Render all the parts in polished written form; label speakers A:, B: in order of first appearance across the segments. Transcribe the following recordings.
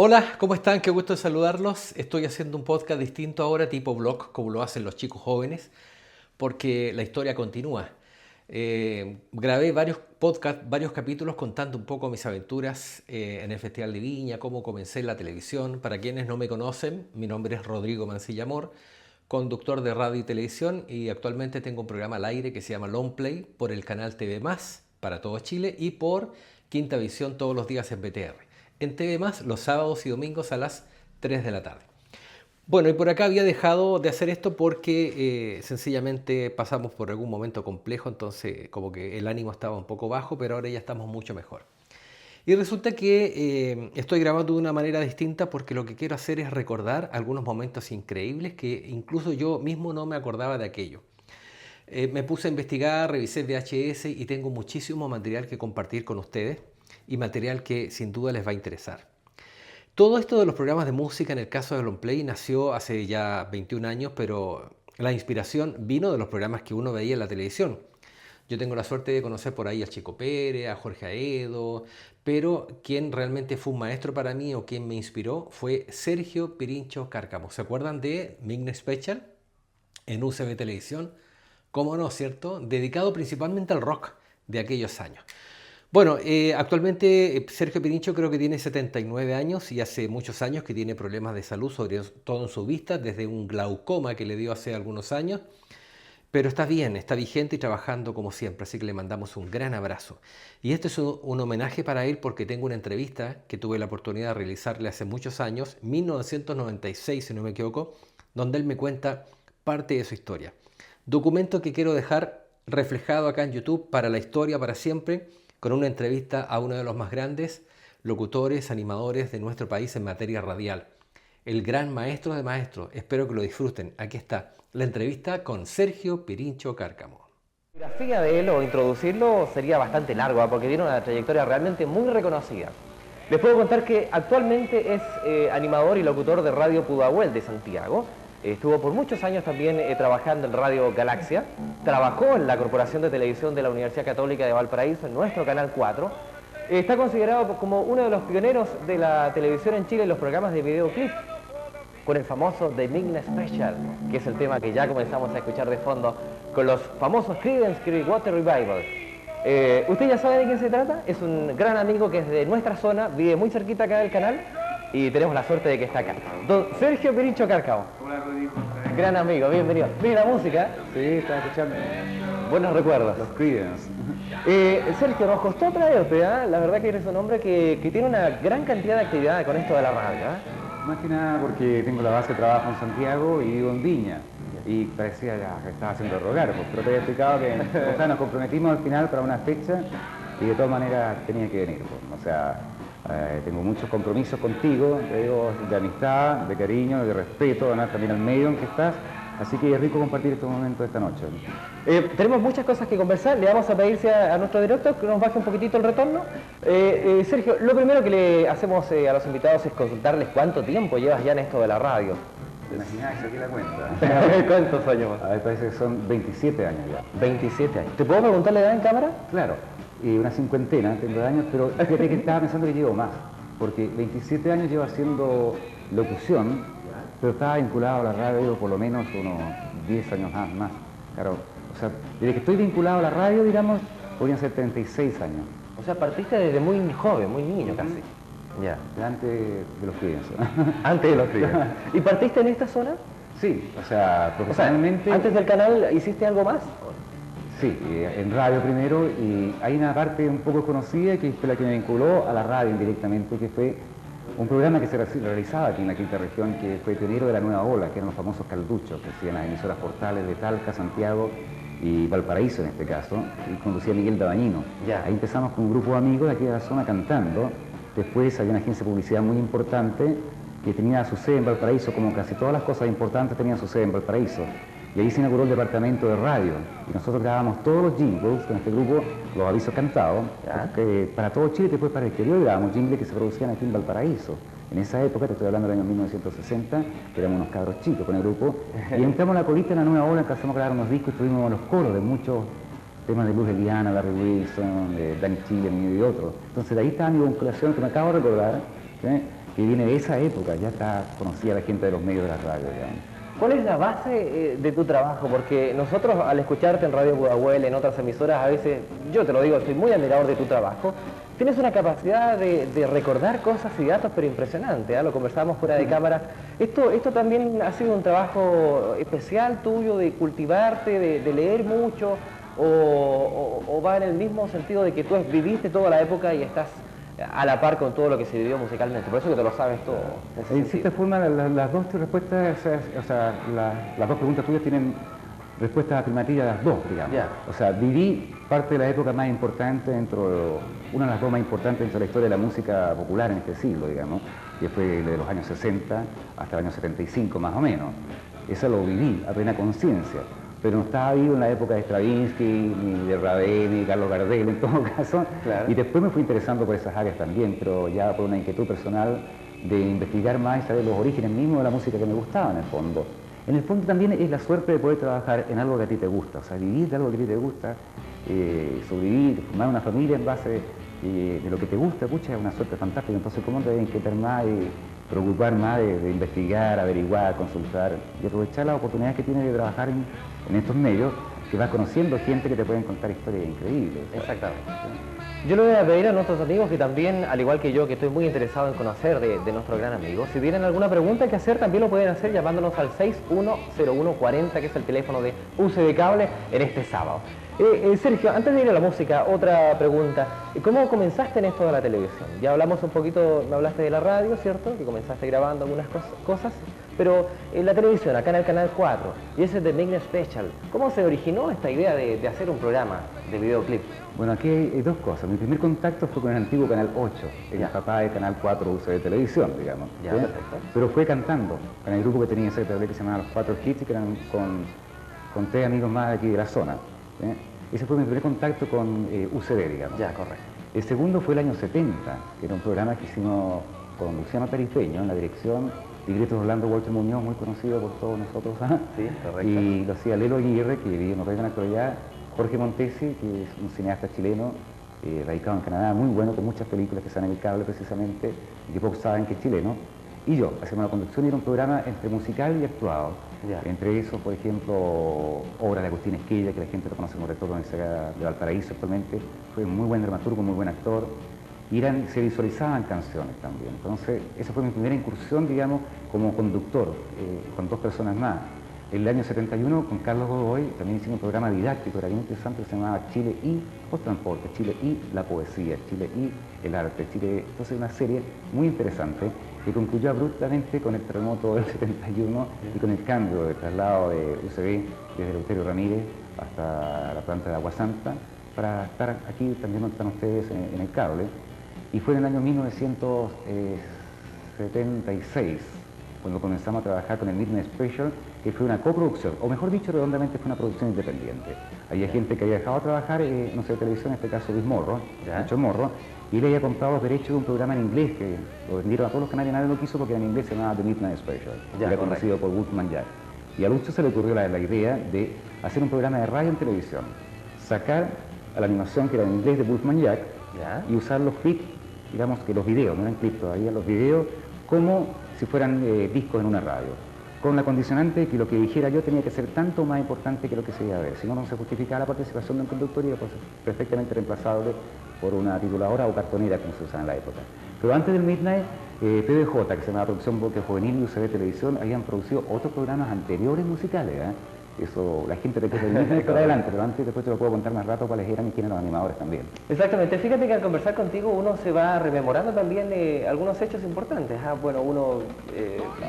A: Hola, ¿cómo están? Qué gusto saludarlos. Estoy haciendo un podcast distinto ahora, tipo blog, como lo hacen los chicos jóvenes, porque la historia continúa. Grabé varios podcasts, varios capítulos contando un poco mis aventuras en el Festival de Viña, cómo comencé en la televisión. Para quienes no me conocen, mi nombre es Rodrigo Mancilla Amor, conductor de radio y televisión, y actualmente tengo un programa al aire que se llama Long Play por el canal TV Más para todo Chile y por Quinta Visión todos los días en BTR. En TV Más los sábados y domingos a las 3 de la tarde. Bueno, y por acá había dejado de hacer esto porque sencillamente pasamos por algún momento complejo, entonces como que el ánimo estaba un poco bajo, pero ahora ya estamos mucho mejor. Y resulta que estoy grabando de una manera distinta porque lo que quiero hacer es recordar algunos momentos increíbles que incluso yo mismo no me acordaba de aquello. Me puse a investigar, revisé VHS y tengo muchísimo material que compartir con ustedes y material que sin duda les va a interesar. Todo esto de los programas de música, en el caso de Longplay, nació hace ya 21 años, pero la inspiración vino de los programas que uno veía en la televisión. Yo tengo la suerte de conocer por ahí a Chico Pérez, a Jorge Aedo, pero quien realmente fue un maestro para mí o quien me inspiró fue Sergio Pirincho Cárcamo. ¿Se acuerdan de Midnight Special en UCB Televisión? ¿Cómo no, cierto? Dedicado principalmente al rock de aquellos años. Bueno, actualmente Sergio Pirincho creo que tiene 79 años y hace muchos años que tiene problemas de salud, sobre todo en su vista, desde un glaucoma que le dio hace algunos años, pero está bien, está vigente y trabajando como siempre, así que le mandamos un gran abrazo. Y este es un homenaje para él porque tengo una entrevista que tuve la oportunidad de realizarle hace muchos años, 1996 si no me equivoco, donde él me cuenta parte de su historia. Documento que quiero dejar reflejado acá en YouTube para la historia, para siempre, con una entrevista a uno de los más grandes locutores, animadores de nuestro país en materia radial, el gran maestro de maestros. Espero que lo disfruten. Aquí está la entrevista con Sergio Pirincho Cárcamo.
B: La biografía de él o introducirlo sería bastante largo, porque tiene una trayectoria realmente muy reconocida. Les puedo contar que actualmente es animador y locutor de Radio Pudahuel de Santiago. Estuvo por muchos años también trabajando en Radio Galaxia. Trabajó en la Corporación de Televisión de la Universidad Católica de Valparaíso, en nuestro Canal 4. Está considerado como uno de los pioneros de la televisión en Chile en los programas de videoclip, con el famoso The Midnight Special, que es el tema que ya comenzamos a escuchar de fondo, con los famosos Creedence Clearwater Revival. Usted ya sabe de quién se trata, es un gran amigo que es de nuestra zona, vive muy cerquita acá del canal, y tenemos la suerte de que está acá. Don Sergio Pirincho Cárcamo.
C: Hola Rodrigo.
B: Gran amigo, bienvenido. ¿Vive la música?
C: Sí, estaba escuchando
B: Buenos recuerdos.
C: los Creedence.
B: Sergio, nos costó traerte, ¿eh? La verdad que eres un hombre que tiene una gran cantidad de actividad con esto de la radio,
C: Más que nada porque tengo la base de trabajo en Santiago y vivo en Viña. Y parecía ya que estaba haciendo rogar, pues, pero te había explicado que o sea, nos comprometimos al final para una fecha y de todas maneras tenía que venir. Pues. O sea, tengo muchos compromisos contigo, te digo, de amistad, de cariño, de respeto, además también al medio en que estás. Así que es rico compartir estos momentos esta noche.
B: Tenemos muchas cosas que conversar, le vamos a pedirse a nuestro director que nos baje un poquitito el retorno. Sergio, lo primero que le hacemos a los invitados es consultarles cuánto tiempo llevas ya en esto de la radio.
C: ¿Te imaginas que saqué la cuenta?
B: ¿Cuántos años más?
C: A ver, parece que son 27 años ya.
B: 27 años. ¿Te puedo preguntar la edad en cámara?
C: Claro, y una cincuentena tengo de años, pero fíjate que estaba pensando que llevo más, porque 27 años llevo haciendo locución, pero estaba vinculado a la radio por lo menos unos 10 años más. Claro, o sea, desde que estoy vinculado a la radio, digamos, podrían ser 36 años.
B: O sea, partiste desde muy joven, muy niño casi. Ya.
C: Antes de los Creedence.
B: Antes de los críos. ¿Y partiste en esta zona?
C: Sí, o sea, profesionalmente...
B: ¿Antes del canal hiciste algo más?
C: Sí, en radio primero, y hay una parte un poco conocida que fue la que me vinculó a la radio indirectamente, que fue un programa que se realizaba aquí en la quinta región, que fue pionero de la nueva ola, que eran los famosos calduchos, que hacían las emisoras portales de Talca, Santiago y Valparaíso en este caso, y conducía Miguel Dabañino.
B: Ya.
C: Ahí empezamos con un grupo de amigos de aquí de la zona cantando. Después había una agencia de publicidad muy importante que tenía su sede en Valparaíso, como casi todas las cosas importantes tenían su sede en Valparaíso. Y ahí se inauguró el departamento de radio. Y nosotros grabábamos todos los jingles con este grupo, los avisos cantados, para todo Chile y después para el exterior grabábamos jingles que se producían aquí en Valparaíso. En esa época, te estoy hablando del año 1960, que éramos unos cabros chicos con el grupo, y entramos a la colita en la nueva ola, empezamos a grabar unos discos y tuvimos los coros de muchos temas de Luz Eliana, Larry Wilson, de Danny Chile y otros. Entonces de ahí está mi vinculación que me acabo de recordar, ¿sí? que viene de esa época, ya está conocida la gente de los medios de la radio, digamos.
B: ¿Cuál es la base de tu trabajo? Porque nosotros al escucharte en Radio Pudahuel, en otras emisoras, a veces, yo te lo digo, soy muy admirador de tu trabajo. Tienes una capacidad de recordar cosas y datos, pero impresionante, ¿eh? Lo conversábamos fuera de cámara. ¿Esto también ha sido un trabajo especial tuyo de cultivarte, de leer mucho, o va en el mismo sentido de que tú viviste toda la época y estás a la par con todo lo que se vivió musicalmente? Por eso que te lo sabes todo.
C: En cierta forma, las dos respuestas, o sea, las dos preguntas tuyas tienen respuestas afirmativas las dos, digamos.
B: Yeah.
C: O sea, viví parte de la época más importante una de las dos más importantes dentro de la historia de la música popular en este siglo, digamos, que fue de los años 60 hasta el año 75 más o menos. Eso lo viví a plena conciencia, pero no estaba vivo en la época de Stravinsky, ni de Ravel, ni de Carlos Gardel, en todo caso.
B: Claro.
C: Y después me fui interesando por esas áreas también, pero ya por una inquietud personal de investigar más y saber los orígenes mismos de la música que me gustaba en el fondo. En el fondo también es la suerte de poder trabajar en algo que a ti te gusta, o sea, vivir de algo que a ti te gusta, sobrevivir, formar una familia en base de lo que te gusta, pucha, es una suerte fantástica. Entonces, ¿cómo te deben inquietar más y preocupar más de investigar, averiguar, consultar y aprovechar las oportunidades que tienes de trabajar en estos medios, que vas conociendo gente que te pueden contar historias increíbles?
B: Exactamente. Yo le voy a pedir a nuestros amigos que también, al igual que yo, que estoy muy interesado en conocer de nuestro gran amigo, si tienen alguna pregunta que hacer, también lo pueden hacer llamándonos al 610140, que es el teléfono de UCB Cable, en este sábado. Sergio, antes de ir a la música, otra pregunta. ¿Cómo comenzaste en esto de la televisión? Ya hablamos un poquito, me hablaste de la radio, ¿cierto? Que comenzaste grabando algunas cosas, pero en la televisión, acá en el Canal 4, y ese es de Midnight Special, ¿cómo se originó esta idea de hacer un programa de videoclip?
C: Bueno, aquí hay dos cosas. Mi primer contacto fue con el antiguo Canal 8, el papá de Canal 4 UCB Televisión, digamos.
B: Ya, perfecto.
C: Pero fue cantando, en el grupo que tenía en CTV que se llamaba Los Cuatro Hits, que eran con tres amigos más de aquí de la zona. Ese fue mi primer contacto con UCB, digamos.
B: Ya, correcto.
C: El segundo fue el año 70, que era un programa que hicimos con Luciano Perispeño en la dirección, libreto Orlando Walter Muñoz, muy conocido por todos nosotros.
B: Sí, correcto.
C: Y lo hacía Lelo Aguirre, que vive en la actualidad, Jorge Montesi, que es un cineasta chileno, radicado en Canadá, muy bueno, con muchas películas que están en el cable precisamente, y que pocos saben que es chileno. Y yo, hacíamos la conducción y era un programa entre musical y actuado.
B: Ya.
C: Entre esos, por ejemplo, obras de Agustín Esquella, que la gente lo conoce como rector de la Universidad de Valparaíso actualmente. Fue muy buen dramaturgo, muy buen actor. Y se visualizaban canciones también. Entonces, esa fue mi primera incursión, digamos, como conductor, con dos personas más. En el año 71, con Carlos Godoy, también hicimos un programa didáctico, era bien interesante, que se llamaba Chile y los transportes, Chile y la poesía, Chile y el arte, Chile. Entonces, una serie muy interesante que concluyó abruptamente con el terremoto del 71 y con el cambio de traslado de UCB desde Eleuterio Ramírez hasta la planta de Agua Santa para estar aquí también donde están ustedes en el cable. Y fue en el año 1976 cuando comenzamos a trabajar con el Midnight Special, que fue una coproducción, o mejor dicho, redondamente fue una producción independiente. Había gente que había dejado de trabajar, no sé, de televisión, en este caso Luis Morro, Nacho Morro, y él había comprado los derechos de un programa en inglés que lo vendieron a todos los canales y nadie lo quiso porque en inglés se llamaba The Midnight Special, era conocido por Woodman Jack. Y a Lucho se le ocurrió la idea de hacer un programa de radio en televisión, sacar a la animación que era en inglés de Woodman Jack y usar los clips, digamos que los videos, no eran clips todavía, los videos como si fueran discos en una radio, con la condicionante que lo que dijera yo tenía que ser tanto más importante que lo que se iba a ver, si no, no se justificaba la participación de un conductor y iba a ser perfectamente reemplazable por una tituladora o cartonera, como se usaba en la época. Pero antes del Midnight, PBJ, que se llama Producción Bloque Juvenil y UCB Televisión, habían producido otros programas anteriores musicales. Eso, la gente recuerda el Midnight por adelante, pero antes después te lo puedo contar más rato cuáles eran y quiénes eran los animadores también.
B: Exactamente, fíjate que al conversar contigo uno se va rememorando también algunos hechos importantes. Bueno, uno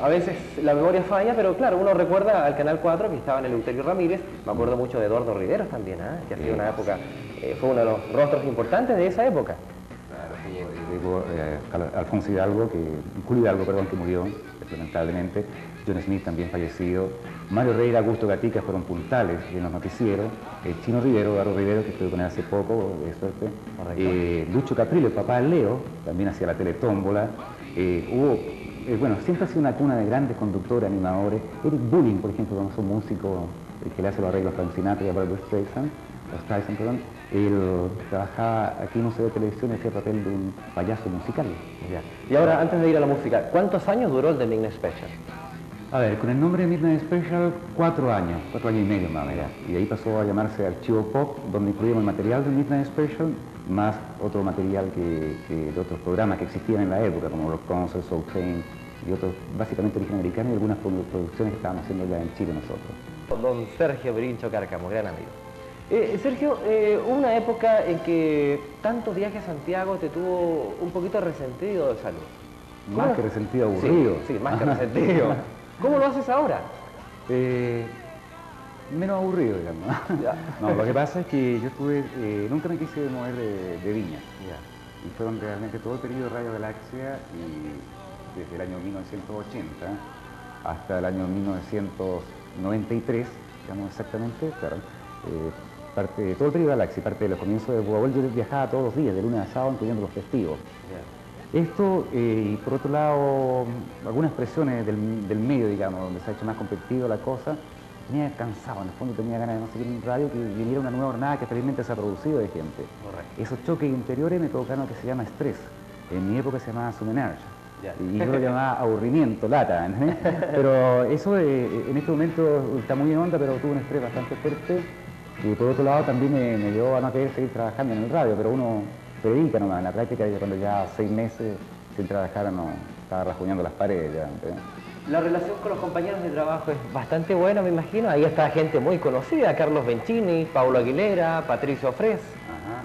B: a veces la memoria falla, pero claro, uno recuerda al Canal 4 que estaba en el Eleuterio Ramírez, me acuerdo mucho de Eduardo Riveros también, que ha sido una época, fue uno de los rostros importantes de esa época.
C: Alfonso Hidalgo, Julio Hidalgo, perdón, que murió lamentablemente, John Smith también fallecido, Mario Reyes, Augusto Gatica fueron puntales en los noticieros, Chino Rivero, Eduardo Rivero, que estuve con él hace poco, de suerte, Lucho Caprillo, el papá de Leo, también hacía la teletómbola, bueno, siempre ha sido una cuna de grandes conductores, animadores, Eric Bulling, por ejemplo, que es un músico, el que le hace los arreglos a Frank Sinatra y a Barbra Streisand, Él trabajaba aquí en un museo de televisión y hacía papel de un payaso musical.
B: Ya. Y ahora, antes de ir a la música, ¿cuántos años duró el The Midnight Special?
C: A ver, con el nombre de Midnight Special, 4 años y medio más o menos. Y ahí pasó a llamarse Archivo Pop, donde incluíamos el material de Midnight Special, más otro material que de otros programas que existían en la época, como Rock Concert, Soul Train y otros, básicamente origen americano, y algunas producciones que estábamos haciendo ya en Chile nosotros.
B: Don Sergio Pirincho Cárcamo, gran amigo. Sergio, hubo una época en que tantos viajes a Santiago te tuvo un poquito resentido de salud.
C: Más que resentido, aburrido.
B: Sí, más que resentido. ¿Cómo lo haces ahora?
C: Menos aburrido, digamos.
B: Ya.
C: No, lo que pasa es que yo estuve, nunca me quise mover de Viña.
B: Ya.
C: Y fueron realmente todo el periodo de Radio Galaxia, y desde el año 1980 hasta el año 1993, digamos exactamente, claro, parte de todo el periodo de Galaxia, parte de los comienzos de Pudahuel, yo viajaba todos los días, de lunes a sábado, incluyendo los festivos.
B: Ya.
C: Esto, y por otro lado, algunas presiones del medio, digamos, donde se ha hecho más competitivo la cosa, tenía cansado, en el fondo tenía ganas de no seguir en radio, que viniera una nueva jornada que felizmente se ha producido de gente.
B: Correcto.
C: Esos choques interiores me provocaron lo que se llama estrés. En mi época se llamaba sumenerge.
B: Ya.
C: Y yo lo llamaba aburrimiento, lata, ¿entendés? Pero eso en este momento está muy en onda, pero tuve un estrés bastante fuerte, y por otro lado también me llevó a no querer seguir trabajando en el radio, pero uno se dedica nomás. En la práctica, cuando ya 6 meses sin trabajar, no estaba rasguñando las paredes ya, ¿entendés?
B: La relación con los compañeros de trabajo es bastante buena, me imagino. Ahí está gente muy conocida, Carlos Bencini, Paulo Aguilera, Patricio Fres.
C: Ajá.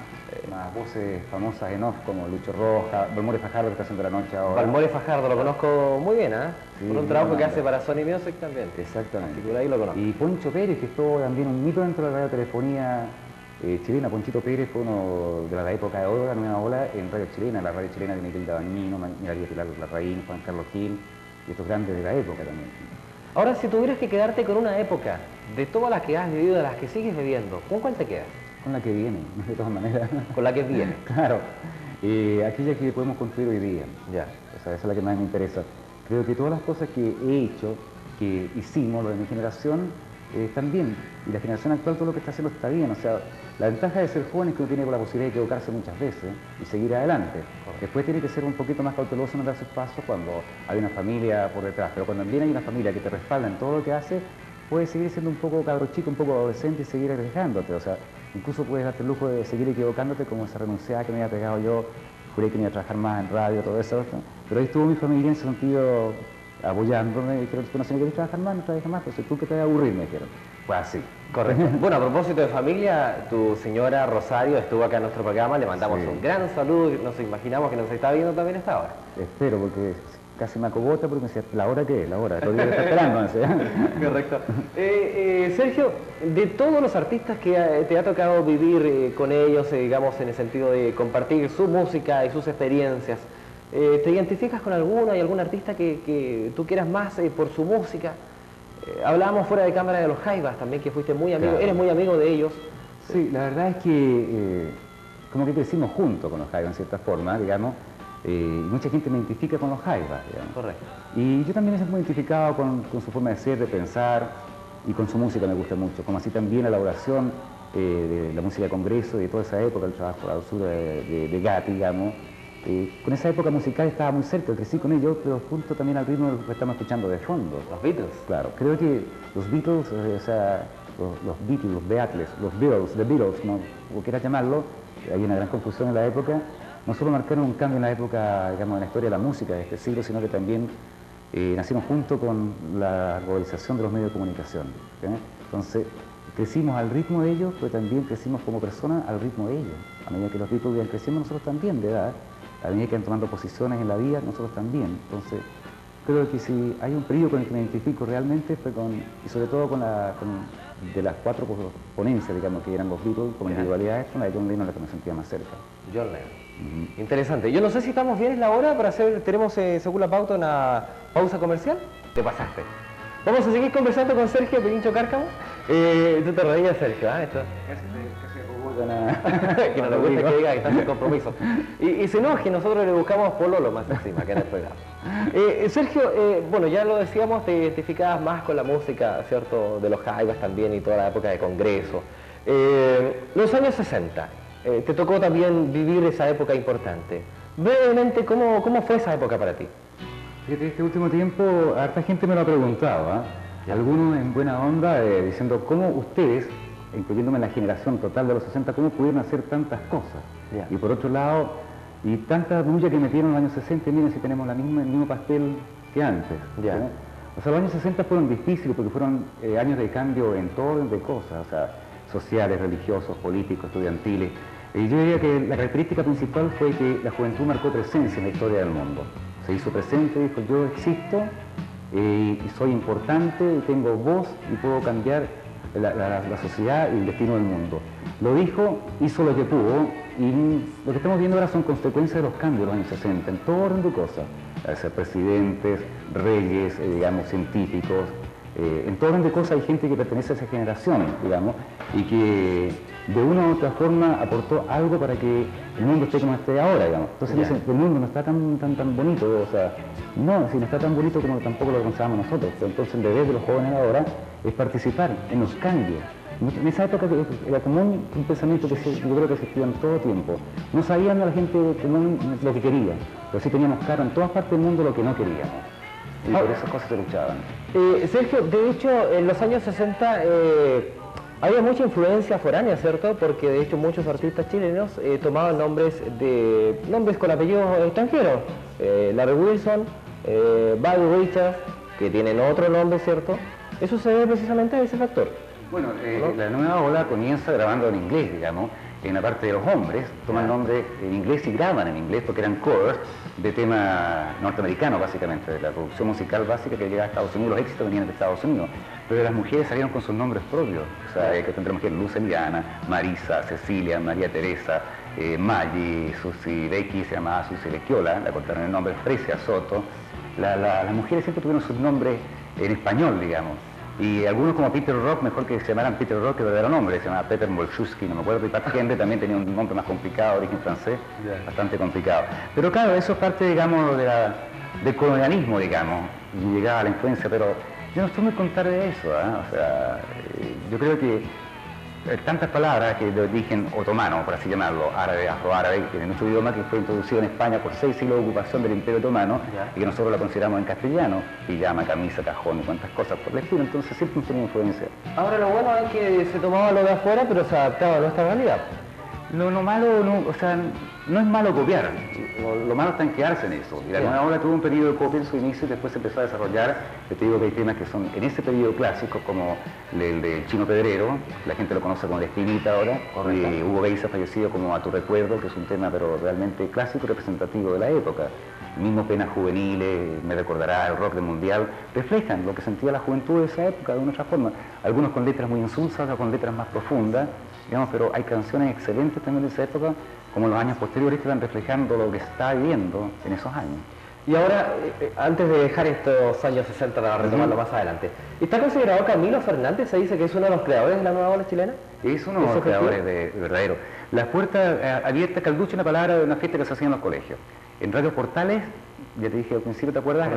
C: Más voces famosas en off como Lucho Roja, Balmore Fajardo, que está haciendo la noche ahora.
B: Balmore Fajardo, lo conozco muy bien, ¿eh?
C: Sí,
B: por un trabajo que
C: bueno,
B: hace para Sony Music también.
C: Exactamente.
B: Por ahí lo conozco.
C: Y Poncho Pérez, que es todo también un mito dentro de la radiotelefonía chilena. Ponchito Pérez fue uno de la época de oro, de la nueva ola en radio chilena, la radio chilena de Miguel Dabañino, María Pilar Larraín, Juan Carlos Gil, y estos grandes de la época también.
B: Ahora, si tuvieras que quedarte con una época, de todas las que has vivido, de las que sigues viviendo, ¿con cuál te quedas?
C: Con la que viene, de todas maneras.
B: Con la que viene.
C: Claro, aquella que podemos construir hoy día.
B: Ya.
C: O sea, esa es la que más me interesa. Creo que todas las cosas que he hecho, que hicimos, lo de mi generación, están bien. Y la generación actual todo lo que está haciendo está bien. O sea, la ventaja de ser joven es que uno tiene la posibilidad de equivocarse muchas veces y seguir adelante. Después tiene que ser un poquito más cauteloso en dar sus pasos cuando hay una familia por detrás. Pero cuando también hay una familia que te respalda en todo lo que hace, puedes seguir siendo un poco cabro chico, un poco adolescente y seguir arriesgándote. O sea, incluso puedes darte el lujo de seguir equivocándote, como esa renunciada que me había pegado yo, juré que no iba a trabajar más en radio, todo eso. Pero ahí estuvo mi familia en ese sentido apoyándome. Dijeron, no, si no querés trabajar más, no trabajes más, pues tú que te vas a aburrir, me dijeron. Pues así.
B: Correcto. Bueno, a propósito de familia, tu señora Rosario estuvo acá en nuestro programa, le mandamos un gran saludo, nos imaginamos que nos está viendo también esta hora.
C: Espero, porque casi me acogota porque me decía, ¿la hora qué es? La hora, todavía está esperando. ¿No?
B: Correcto. Sergio, de todos los artistas que te ha tocado vivir con ellos, digamos, en el sentido de compartir su música y sus experiencias, ¿te identificas con alguno? ¿Hay algún artista que tú quieras más por su música? Hablábamos fuera de cámara de los Jaivas también, que fuiste muy amigo, eres muy amigo de ellos.
C: Sí, la verdad es que como que crecimos juntos con los Jaivas en cierta forma, digamos, y mucha gente me identifica con los Jaivas, digamos.
B: Correcto.
C: Y yo también me siento muy identificado con su forma de ser, de pensar, y con su música me gusta mucho, como así también la elaboración de la música de Congreso y de toda esa época, el trabajo, la dulzura de Gatti, digamos. Con esa época musical estaba muy cerca, crecí con ellos, pero junto también al ritmo que estamos escuchando de fondo.
B: Los Beatles.
C: Claro, creo que los Beatles, o sea, los Beatles, los Beatles, los Beatles, The Beatles, ¿no? Como quieras llamarlo, hay una gran confusión en la época, no solo marcaron un cambio en la época, digamos, en la historia de la música de este siglo, sino que también nacieron junto con la globalización de los medios de comunicación. ¿Sí? Entonces, crecimos al ritmo de ellos, pero también crecimos como personas al ritmo de ellos. A medida que los Beatles iban creciendo, nosotros también de edad. A medida que van tomando posiciones en la vida, nosotros también. Entonces, creo que si hay un periodo con el que me identifico realmente fue y sobre todo de las 4 ponencias, digamos, que eran los Beatles como individualidades, con la de John Lennon, la que me sentía más cerca.
B: John Lennon. Interesante. Yo no sé si estamos bien, es la hora para hacer, tenemos según la pauta una pausa comercial. Te pasaste. Vamos a seguir conversando con Sergio Pirincho Cárcamo. Tú te reías, Sergio, ¿ah? Esto. Que no le gusta que diga que estás en compromiso. Y se enoje, nosotros le buscamos pololo más encima que en el programa. Sergio, bueno, ya lo decíamos, te identificabas más con la música, ¿cierto? De los Jaivas también y toda la época de Congreso. Los años 60, te tocó también vivir esa época importante. Brevemente, ¿cómo fue esa época para ti?
C: Fíjate, este último tiempo, harta gente me lo ha preguntado, algunos en buena onda, diciendo cómo ustedes, incluyéndome en la generación total de los 60, cómo pudieron hacer tantas cosas. Y por otro lado, y tanta bulla que metieron en los años 60, miren si tenemos el mismo pastel que antes. O sea, los años 60 fueron difíciles porque fueron años de cambio en todo orden de cosas, o sea, sociales, religiosos, políticos, estudiantiles. Y yo diría que la característica principal fue que la juventud marcó presencia en la historia del mundo. Se hizo presente, dijo, yo existo y soy importante, y tengo voz y puedo cambiar la sociedad y el destino del mundo. Lo dijo, hizo lo que pudo, y lo que estamos viendo ahora son consecuencias de los cambios de los años 60, en todo orden de cosas. Ser presidentes, reyes, digamos, científicos, en todo orden de cosas hay gente que pertenece a esa generación, digamos, y que de una u otra forma aportó algo para que el mundo esté como esté ahora, digamos. Entonces dicen, el mundo no está tan bonito, o sea, no, si no está tan bonito como tampoco lo pensábamos nosotros. Pero entonces el deber de los jóvenes ahora es participar en los cambios. En esa época era común un pensamiento que yo creo que existía en todo tiempo. No sabían a la gente común lo que quería, pero sí teníamos claro en todas partes del mundo lo que no queríamos. Y por esas cosas se luchaban.
B: Sergio, de hecho, en los años 60 había mucha influencia foránea, ¿cierto? Porque de hecho muchos artistas chilenos tomaban nombres con apellidos extranjeros. Larry Wilson, Buddy Richards, que tienen otro nombre, ¿cierto? Eso se debe precisamente a ese factor.
C: Bueno, la nueva ola comienza grabando en inglés, digamos. En la parte de los hombres toman nombre en inglés y graban en inglés porque eran covers de tema norteamericano, básicamente, de la producción musical básica que llegaba a Estados Unidos. Los éxitos venían de Estados Unidos, pero las mujeres salieron con sus nombres propios. O sea, que tendremos que Luz Eliana, Marisa, Cecilia, María Teresa, Maggie, Susi Becky, se llamaba Susi Lecchiola, la cortaron el nombre, Fresia Soto. Las mujeres siempre tuvieron sus nombres en español, digamos. Y algunos como Peter Rock, mejor que se llamaran Peter Rock que el verdadero nombre, se llamaba Peter Bolshuski, no me acuerdo, y Pat Henry también tenía un nombre más complicado, origen francés, bastante complicado. Pero claro, eso es parte, digamos, del colonialismo, digamos, y llegaba a la influencia, pero yo no estoy muy contrario de eso, o sea, yo creo que tantas palabras que de origen otomano, por así llamarlo, árabe, afroárabe, que en nuestro idioma que fue introducido en España por 6 siglos de ocupación del Imperio Otomano y que nosotros la consideramos en castellano, pijama, camisa, cajón y cuantas cosas por el estilo, entonces siempre nos tenía influencia.
B: Ahora lo bueno es que se tomaba lo de afuera, pero se adaptaba a nuestra realidad.
C: Lo malo, no, o sea, no es malo copiar, lo malo está en quedarse en eso. Y la nueva ola tuvo un periodo de copia en su inicio y después se empezó a desarrollar. Yo te digo que hay temas que son en ese periodo clásico, como el del Chino Pedrero, la gente lo conoce como La Espinita ahora, y Hugo Beiza fallecido como A Tu Recuerdo, que es un tema pero realmente clásico y representativo de la época. Mismo Penas Juveniles, Me Recordará, el rock del mundial, reflejan lo que sentía la juventud de esa época de una otra forma. Algunos con letras muy insulsas, otros con letras más profundas, digamos, pero hay canciones excelentes también de esa época, como los años posteriores que van reflejando lo que se está viviendo en esos años.
B: Y ahora, antes de dejar estos años 60 para retomarlo más adelante, ¿está considerado Camilo Fernández? Se dice que es uno de los creadores de la nueva ola chilena.
C: Es uno de los creadores de verdadero. Las puertas abiertas, calduche, una palabra de una fiesta que se hacía en los colegios. En Radio Portales, ya te dije al principio, ¿te acuerdas?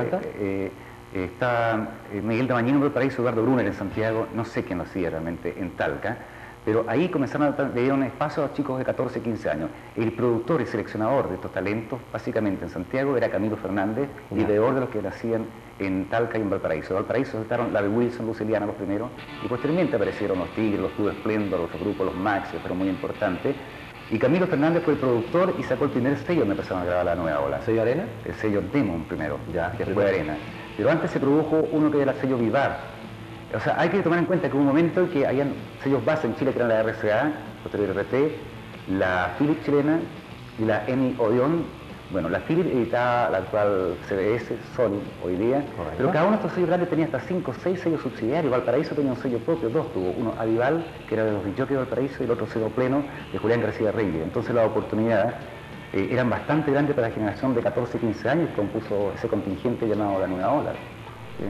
C: Está Miguel Dabañino en Valparaíso, Eduardo Brunner en Santiago, no sé quién lo hacía realmente en Talca, pero ahí comenzaron le dieron espacio a los chicos de 14, 15 años. El productor y seleccionador de estos talentos, básicamente en Santiago, era Camilo Fernández, y peor de los que lo hacían en Talca y en Valparaíso. En Valparaíso estaban Larry Wilson, Luz Eliana los primeros, y posteriormente aparecieron los Tigres, los Club Esplendor, los grupos, los Maxi, que fueron muy importantes. Y Camilo Fernández fue el productor y sacó el primer sello donde empezaron a grabar la nueva ola.
B: ¿Sello Arena?
C: El sello Demon primero, que fue Arena. Pero antes se produjo uno que era el sello Vivar. O sea, hay que tomar en cuenta que hubo un momento en que habían sellos base en Chile que eran la RCA, posterior RT, la Philips chilena y la EMI Odeon. Bueno, la Philips editaba la actual CBS, Sony hoy día, pero cada uno de estos sellos grandes tenía hasta 5 o 6 sellos subsidiarios. Valparaíso tenía un sello propio, 2 tuvo, uno Avival, que era de los discjockeys de Valparaíso, y el otro sello Pleno, de Julián García Reyes. Entonces las oportunidades eran bastante grandes para la generación de 14-15 años que compuso ese contingente llamado La Nueva Ola. ¿Sí?